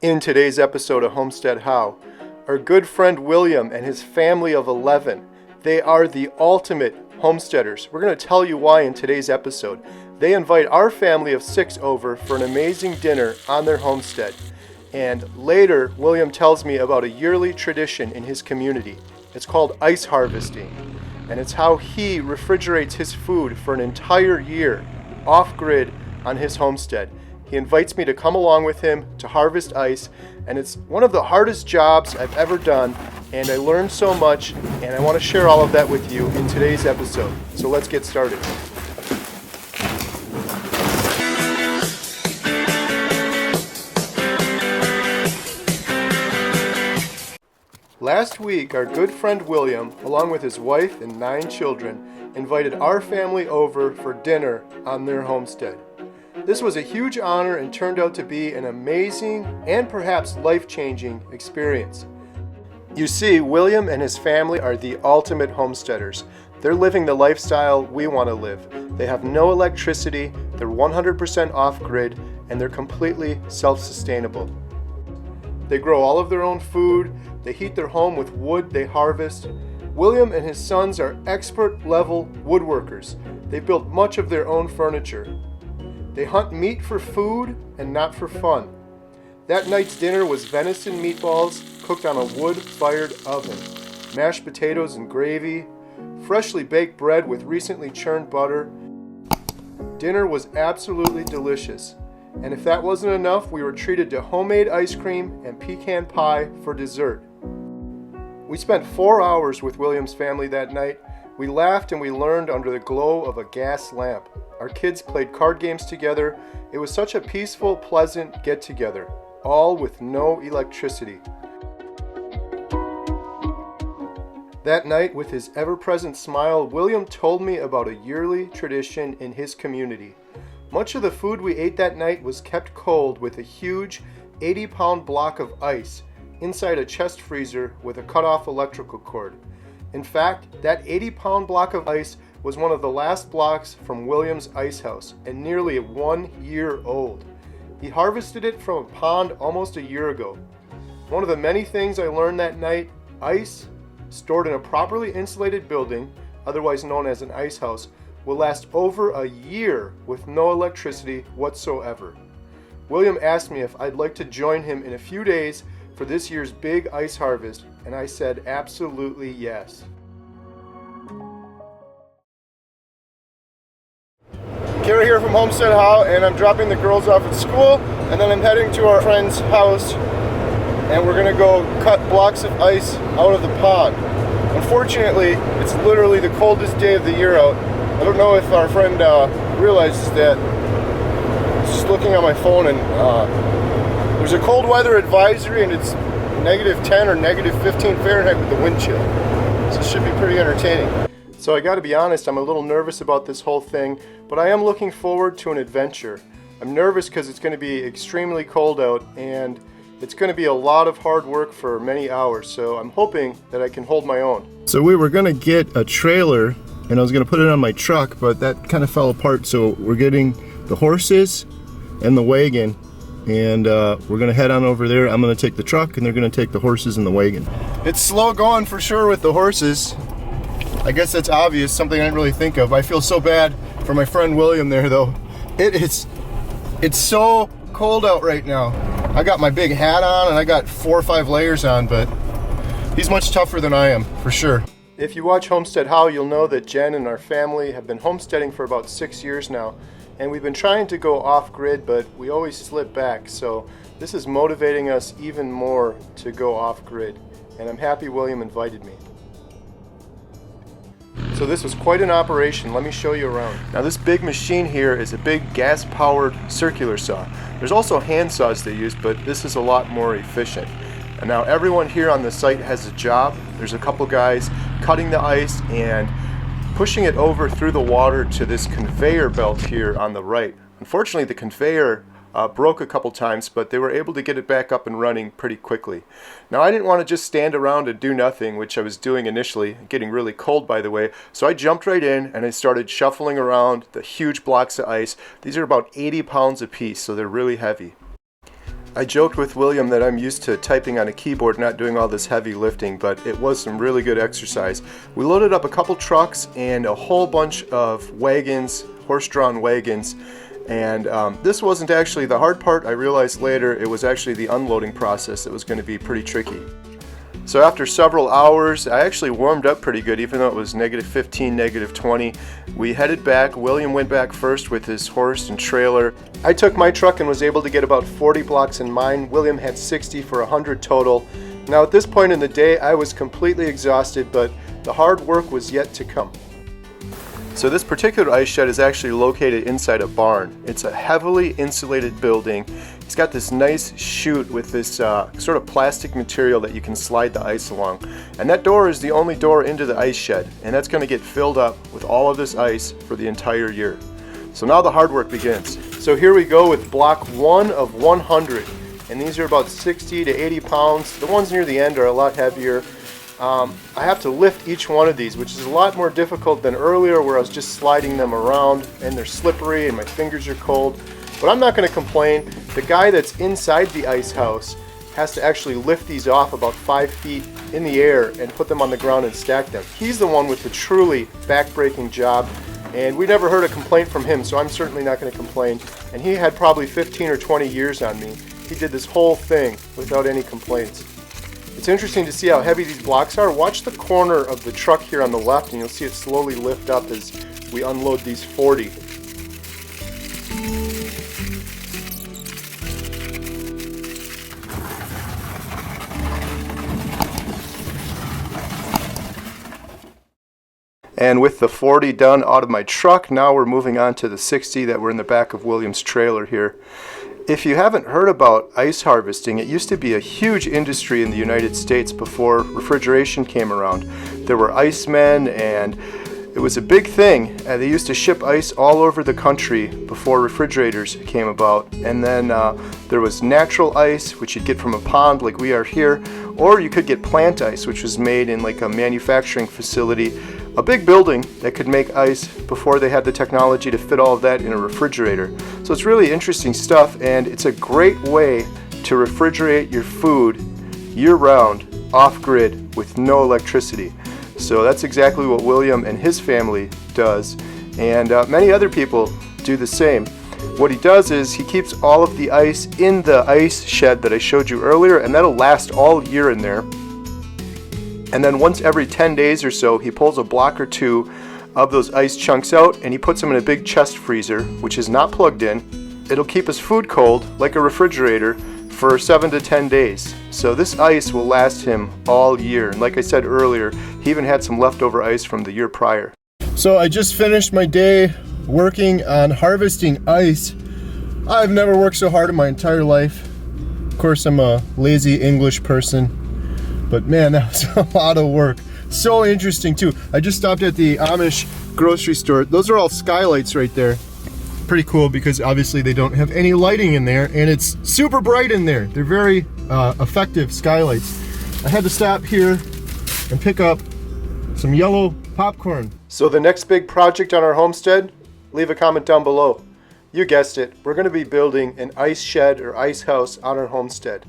In today's episode of Homestead How, our good friend William and his family of 11, they are the ultimate homesteaders. We're going to tell you why in today's episode. They invite our family of 6 over for an amazing dinner on their homestead. And later, William tells me about a yearly tradition in his community. It's called ice harvesting, and it's how he refrigerates his food for an entire year off-grid on his homestead. He invites me to come along with him to harvest ice, and it's one of the hardest jobs I've ever done, and I learned so much, and I want to share all of that with you in today's episode. So let's get started. Last week, our good friend William, along with his wife and 9 children, invited our family over for dinner on their homestead. This was a huge honor and turned out to be an amazing and perhaps life-changing experience. You see, William and his family are the ultimate homesteaders. They're living the lifestyle we want to live. They have no electricity, they're 100% off-grid, and they're completely self-sustainable. They grow all of their own food, they heat their home with wood they harvest. William and his sons are expert-level woodworkers. They built much of their own furniture. They hunt meat for food and not for fun. That night's dinner was venison meatballs cooked on a wood-fired oven, mashed potatoes and gravy, freshly baked bread with recently churned butter. Dinner was absolutely delicious. And if that wasn't enough, we were treated to homemade ice cream and pecan pie for dessert. We spent 4 hours with William's family that night. We laughed and we learned under the glow of a gas lamp. Our kids played card games together. It was such a peaceful, pleasant get-together, all with no electricity. That night, with his ever-present smile, William told me about a yearly tradition in his community. Much of the food we ate that night was kept cold with a huge 80-pound block of ice inside a chest freezer with a cut-off electrical cord. In fact, that 80-pound block of ice was one of the last blocks from William's ice house and nearly 1 year old. He harvested it from a pond almost a year ago. One of the many things I learned that night, ice stored in a properly insulated building, otherwise known as an ice house, will last over a year with no electricity whatsoever. William asked me if I'd like to join him in a few days for this year's big ice harvest, and I said absolutely yes. Kara here from Homestead How, and I'm dropping the girls off at school, and then I'm heading to our friend's house, and we're gonna go cut blocks of ice out of the pond. Unfortunately, it's literally the coldest day of the year out. I don't know if our friend realizes that. Just looking on my phone, and there's a cold weather advisory, and it's -10 or -15 Fahrenheit with the wind chill. So it should be pretty entertaining. So I gotta be honest, I'm a little nervous about this whole thing, but I am looking forward to an adventure. I'm nervous because it's gonna be extremely cold out, and it's gonna be a lot of hard work for many hours, so I'm hoping that I can hold my own. So we were gonna get a trailer, and I was gonna put it on my truck, but that kind of fell apart, so we're getting the horses and the wagon, and we're gonna head on over there. I'm gonna take the truck, and they're gonna take the horses and the wagon. It's slow going for sure with the horses. I guess that's obvious, something I didn't really think of. I feel so bad for my friend William there, though. It's so cold out right now. I got my big hat on, and I got 4 or 5 layers on, but he's much tougher than I am, for sure. If you watch Homestead How, you'll know that Jen and our family have been homesteading for about 6 years now, and we've been trying to go off-grid, but we always slip back, so this is motivating us even more to go off-grid, and I'm happy William invited me. So this was quite an operation. Let me show you around. Now this big machine here is a big gas-powered circular saw. There's also hand saws they use, but this is a lot more efficient. And now everyone here on the site has a job. There's a couple guys cutting the ice and pushing it over through the water to this conveyor belt here on the right. Unfortunately, the conveyor broke a couple times, but they were able to get it back up and running pretty quickly. Now I didn't want to just stand around and do nothing, which I was doing initially, getting really cold by the way, so I jumped right in and I started shuffling around the huge blocks of ice. These are about 80 pounds a piece, so they're really heavy. I joked with William that I'm used to typing on a keyboard, not doing all this heavy lifting, but it was some really good exercise. We loaded up a couple trucks and a whole bunch of wagons, horse-drawn wagons, and this wasn't actually the hard part. I realized later it was actually the unloading process that was going to be pretty tricky. So after several hours, I actually warmed up pretty good, even though it was -15, -20. We headed back. William went back first with his horse and trailer. I took my truck and was able to get about 40 blocks in mine. William had 60 for 100 total. Now at this point in the day, I was completely exhausted, but the hard work was yet to come. So this particular ice shed is actually located inside a barn. It's a heavily insulated building. It's got this nice chute with this sort of plastic material that you can slide the ice along. And that door is the only door into the ice shed, and that's going to get filled up with all of this ice for the entire year. So now the hard work begins. So here we go with block 1 of 100, and these are about 60 to 80 pounds. The ones near the end are a lot heavier. I have to lift each one of these, which is a lot more difficult than earlier where I was just sliding them around and they're slippery and my fingers are cold. But I'm not going to complain. The guy that's inside the ice house has to actually lift these off about 5 feet in the air and put them on the ground and stack them. He's the one with the truly back-breaking job, and we never heard a complaint from him, so I'm certainly not going to complain. And he had probably 15 or 20 years on me. He did this whole thing without any complaints. It's interesting to see how heavy these blocks are. Watch the corner of the truck here on the left and you'll see it slowly lift up as we unload these 40. And with the 40 done out of my truck, now we're moving on to the 60 that were in the back of William's trailer here. If you haven't heard about ice harvesting, it used to be a huge industry in the United States before refrigeration came around. There were icemen, and it was a big thing. They used to ship ice all over the country before refrigerators came about. And then there was natural ice, which you'd get from a pond like we are here, or you could get plant ice, which was made in like a manufacturing facility, a big building that could make ice before they had the technology to fit all of that in a refrigerator. So it's really interesting stuff, and it's a great way to refrigerate your food year-round, off-grid, with no electricity. So that's exactly what William and his family does, and many other people do the same. What he does is he keeps all of the ice in the ice shed that I showed you earlier, and that'll last all year in there. And then once every 10 days or so, he pulls a block or two of those ice chunks out and he puts them in a big chest freezer, which is not plugged in. It'll keep his food cold, like a refrigerator, for 7 to 10 days. So this ice will last him all year. And like I said earlier, he even had some leftover ice from the year prior. So I just finished my day working on harvesting ice. I've never worked so hard in my entire life. Of course, I'm a lazy English person. But man, that was a lot of work. So interesting too. I just stopped at the Amish grocery store. Those are all skylights right there. Pretty cool because obviously they don't have any lighting in there and it's super bright in there. They're very effective skylights. I had to stop here and pick up some yellow popcorn. So the next big project on our homestead, leave a comment down below. You guessed it, we're going to be building an ice shed or ice house on our homestead.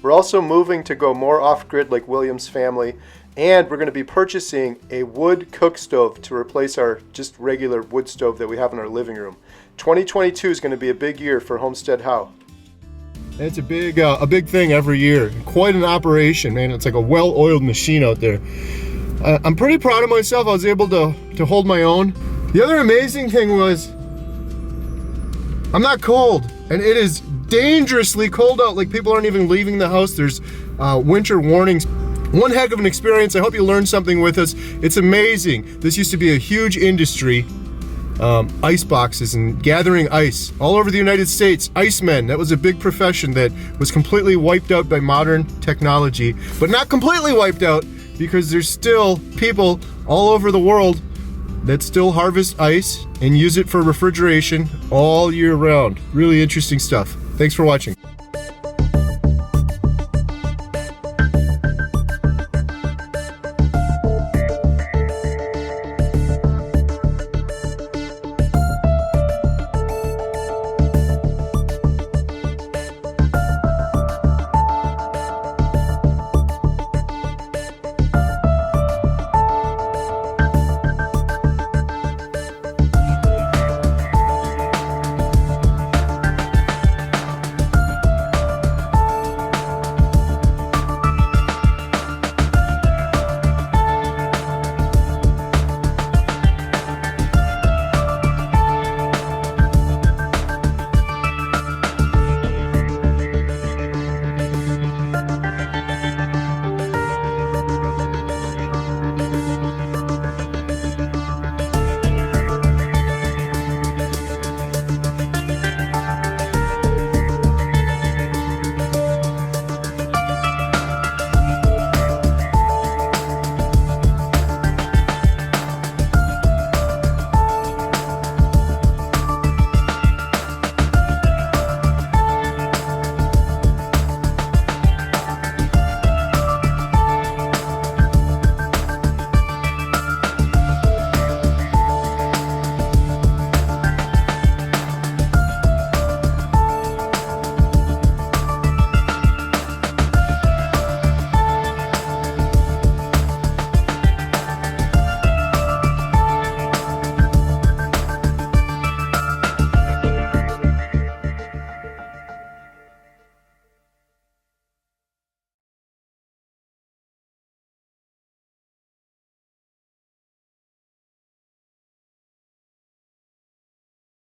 We're also moving to go more off-grid like William's family, and we're going to be purchasing a wood cook stove to replace our just regular wood stove that we have in our living room. 2022 is going to be a big year for Homestead How. It's a big thing every year. Quite an operation, man. It's like a well-oiled machine out there. I'm pretty proud of myself. I was able to hold my own. The other amazing thing was I'm not cold, and it is dangerously cold out. Like people aren't even leaving the house. There's winter warnings. One heck of an experience. I hope you learned something with us. It's amazing. This used to be a huge industry. Ice boxes and gathering ice all over the United States. Icemen, that was a big profession that was completely wiped out by modern technology, but not completely wiped out because there's still people all over the world that still harvest ice and use it for refrigeration all year round. Really interesting stuff. Thanks for watching.